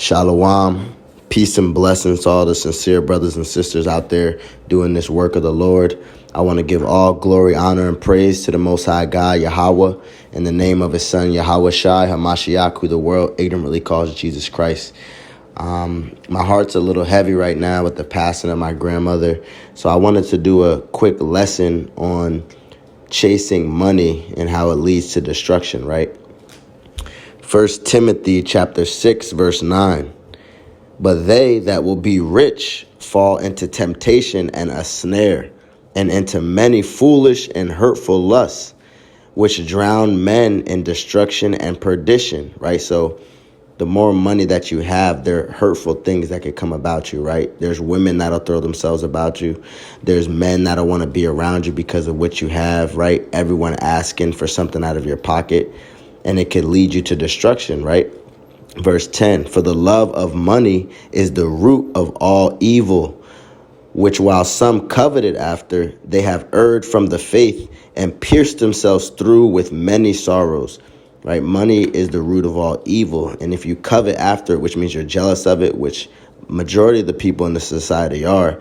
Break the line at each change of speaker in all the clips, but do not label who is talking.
Shalom. Peace and blessings to all the sincere brothers and sisters out there doing this work of the Lord. I want to give all glory, honor, and praise to the Most High God, Yahweh, in the name of His Son, Yahweh Shai HaMashiach, who the world ignorantly calls Jesus Christ. My heart's a little heavy right now with the passing of my grandmother, so I wanted to do a quick lesson on chasing money and how it leads to destruction, right? 1 Timothy chapter 6, verse 9. But they that will be rich fall into temptation and a snare, and into many foolish and hurtful lusts, which drown men in destruction and perdition, right? So the more money that you have, there are hurtful things that could come about you, right? There's women that'll throw themselves about you. There's men that'll want to be around you because of what you have, right? Everyone asking for something out of your pocket, and it could lead you to destruction, right? Verse 10, for the love of money is the root of all evil, which while some coveted after, they have erred from the faith and pierced themselves through with many sorrows, right? Money is the root of all evil. And if you covet after it, which means you're jealous of it, which majority of the people in the society are,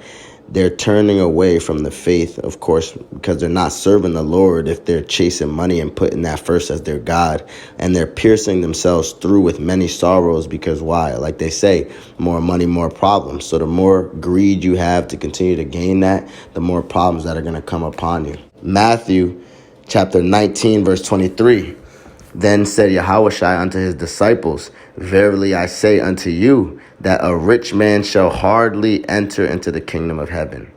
they're turning away from the faith, of course, because they're not serving the Lord if they're chasing money and putting that first as their God. And they're piercing themselves through with many sorrows because why? Like they say, more money, more problems. So the more greed you have to continue to gain that, the more problems that are going to come upon you. Matthew chapter 19, verse 23. Then said Yahushua unto his disciples, verily I say unto you, that a rich man shall hardly enter into the kingdom of heaven.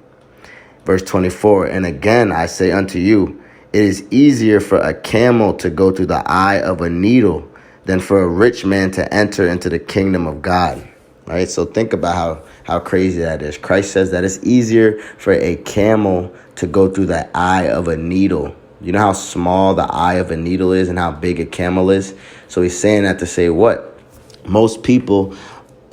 Verse 24, and again I say unto you, it is easier for a camel to go through the eye of a needle than for a rich man to enter into the kingdom of God. Right? So think about how crazy that is. Christ says that it's easier for a camel to go through the eye of a needle. You know how small the eye of a needle is and how big a camel is? So he's saying that to say what? Most people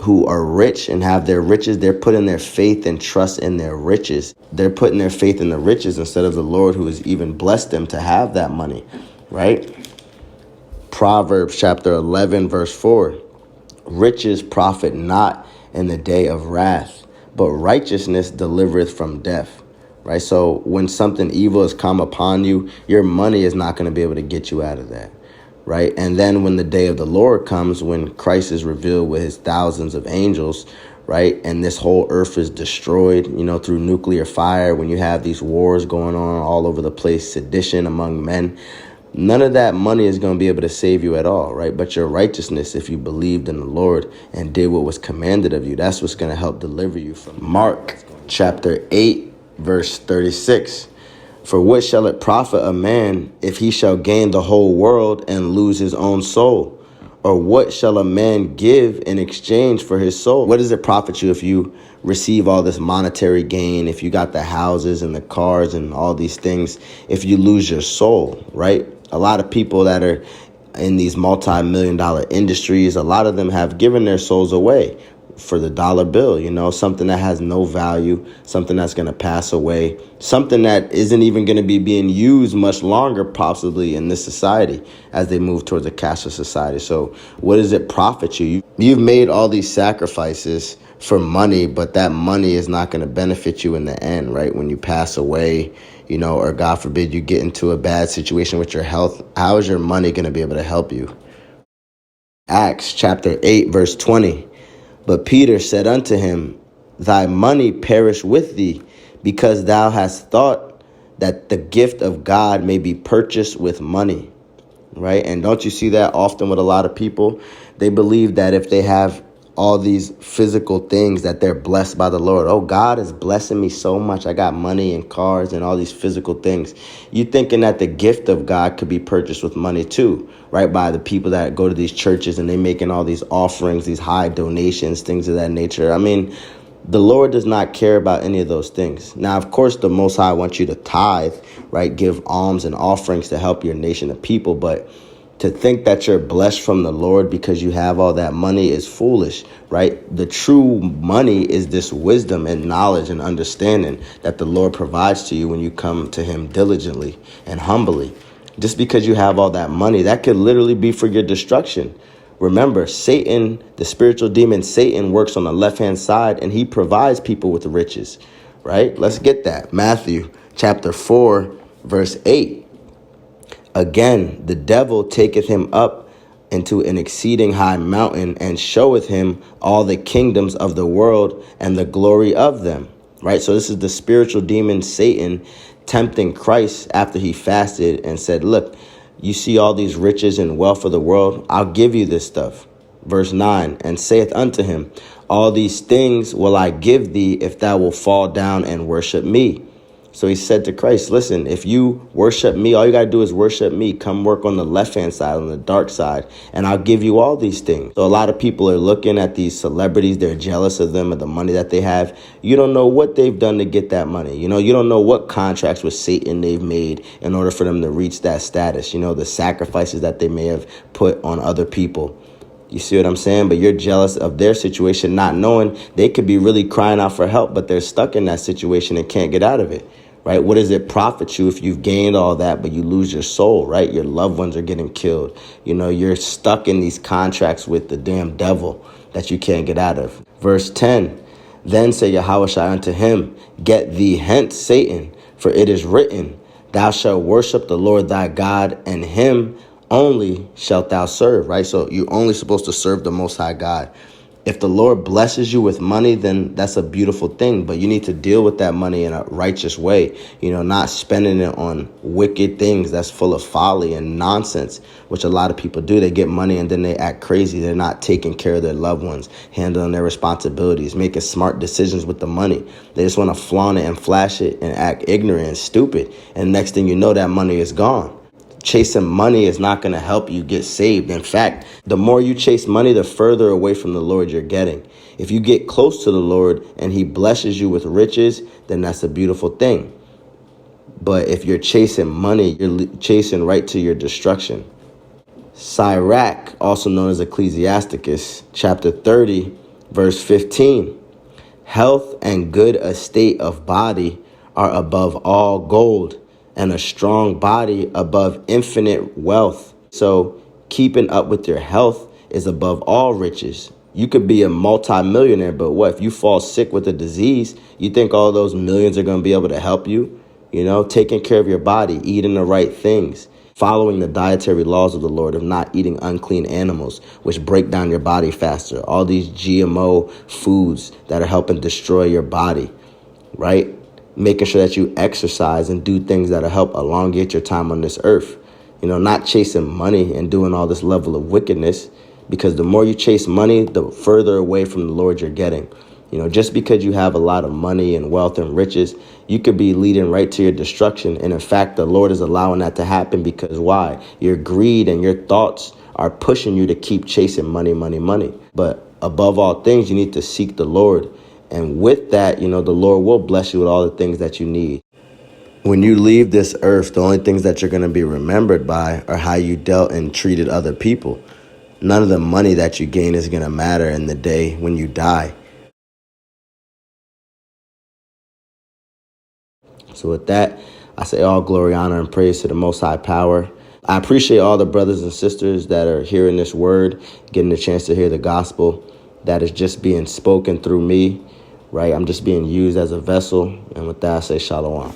who are rich and have their riches, they're putting their faith and trust in their riches. They're putting their faith in the riches instead of the Lord who has even blessed them to have that money, right? Proverbs chapter 11, verse 4. Riches profit not in the day of wrath, but righteousness delivereth from death. Right? So when something evil has come upon you, your money is not going to be able to get you out of that. Right? And then when the day of the Lord comes, when Christ is revealed with his thousands of angels, right? And this whole earth is destroyed, through nuclear fire, when you have these wars going on all over the place, sedition among men, none of that money is going to be able to save you at all, right? But your righteousness, if you believed in the Lord and did what was commanded of you, that's what's going to help deliver you from Mark chapter 8, verse 36. For what shall it profit a man if he shall gain the whole world and lose his own soul? Or what shall a man give in exchange for his soul? What does it profit you if you receive all this monetary gain, if you got the houses and the cars and all these things, if you lose your soul, right? A lot of people that are in these multi-million-dollar industries, a lot of them have given their souls away for the dollar bill, something that has no value, something that's going to pass away, something that isn't even going to be being used much longer, possibly in this society as they move towards a cashless society. So what does it profit you? You've made all these sacrifices for money, but that money is not going to benefit you in the end, right? When you pass away, or God forbid you get into a bad situation with your health, how is your money going to be able to help you? Acts chapter 8, verse 20. But Peter said unto him, thy money perish with thee, because thou hast thought that the gift of God may be purchased with money. Right? And don't you see that often with a lot of people? They believe that if they have all these physical things that they're blessed by the Lord. Oh, God is blessing me so much. I got money and cars and all these physical things. You thinking that the gift of God could be purchased with money too, right? By the people that go to these churches and they making all these offerings, these high donations, things of that nature. I mean, the Lord does not care about any of those things. Now, of course, the Most High wants you to tithe, right? Give alms and offerings to help your nation of people. But to think that you're blessed from the Lord because you have all that money is foolish, right? The true money is this wisdom and knowledge and understanding that the Lord provides to you when you come to him diligently and humbly. Just because you have all that money, that could literally be for your destruction, remember, Satan, the spiritual demon Satan, works on the left-hand side, and he provides people with riches, right? Let's get that. Matthew chapter 4, verse 8. Again, the devil taketh him up into an exceeding high mountain and showeth him all the kingdoms of the world and the glory of them. Right? So this is the spiritual demon Satan tempting Christ after he fasted and said, look, you see all these riches and wealth of the world. I'll give you this stuff. Verse 9, and saith unto him, all these things will I give thee if thou wilt fall down and worship me. So he said to Christ, listen, if you worship me, all you got to do is worship me. Come work on the left-hand side, on the dark side, and I'll give you all these things. So a lot of people are looking at these celebrities. They're jealous of them and the money that they have. You don't know what they've done to get that money. You don't know what contracts with Satan they've made in order for them to reach that status. The sacrifices that they may have put on other people. You see what I'm saying? But you're jealous of their situation, not knowing they could be really crying out for help, but they're stuck in that situation and can't get out of it. Right? What does it profit you if you've gained all that, but you lose your soul, right? Your loved ones are getting killed. You're stuck in these contracts with the damn devil that you can't get out of. Verse 10, then said Yahushua unto him, get thee hence, Satan, for it is written, thou shalt worship the Lord thy God, and him only shalt thou serve, right? So you're only supposed to serve the Most High God. If the Lord blesses you with money, then that's a beautiful thing. But you need to deal with that money in a righteous way, not spending it on wicked things that's full of folly and nonsense, which a lot of people do. They get money and then they act crazy. They're not taking care of their loved ones, handling their responsibilities, making smart decisions with the money. They just want to flaunt it and flash it and act ignorant and stupid. And next thing you know, that money is gone. Chasing money is not going to help you get saved. In fact, the more you chase money, the further away from the Lord you're getting. If you get close to the Lord and he blesses you with riches, then that's a beautiful thing. But if you're chasing money, you're chasing right to your destruction. Sirach, also known as Ecclesiasticus, chapter 30, verse 15. Health and good estate of body are above all gold, and a strong body above infinite wealth. So keeping up with your health is above all riches. You could be a multimillionaire, but what if you fall sick with a disease? You think all those millions are going to be able to help you? Taking care of your body, eating the right things, following the dietary laws of the Lord of not eating unclean animals, which break down your body faster. All these GMO foods that are helping destroy your body, right? Making sure that you exercise and do things that'll help elongate your time on this earth. Not chasing money and doing all this level of wickedness, because the more you chase money, the further away from the Lord you're getting. Just because you have a lot of money and wealth and riches, you could be leading right to your destruction. And in fact, the Lord is allowing that to happen because why? Your greed and your thoughts are pushing you to keep chasing money, money, money. But above all things, you need to seek the Lord. And with that, the Lord will bless you with all the things that you need. When you leave this earth, the only things that you're going to be remembered by are how you dealt and treated other people. None of the money that you gain is going to matter in the day when you die. So with that, I say all glory, honor, and praise to the Most High Power. I appreciate all the brothers and sisters that are hearing this word, getting a chance to hear the gospel that is just being spoken through me. Right, I'm just being used as a vessel. And with that, I say shalom.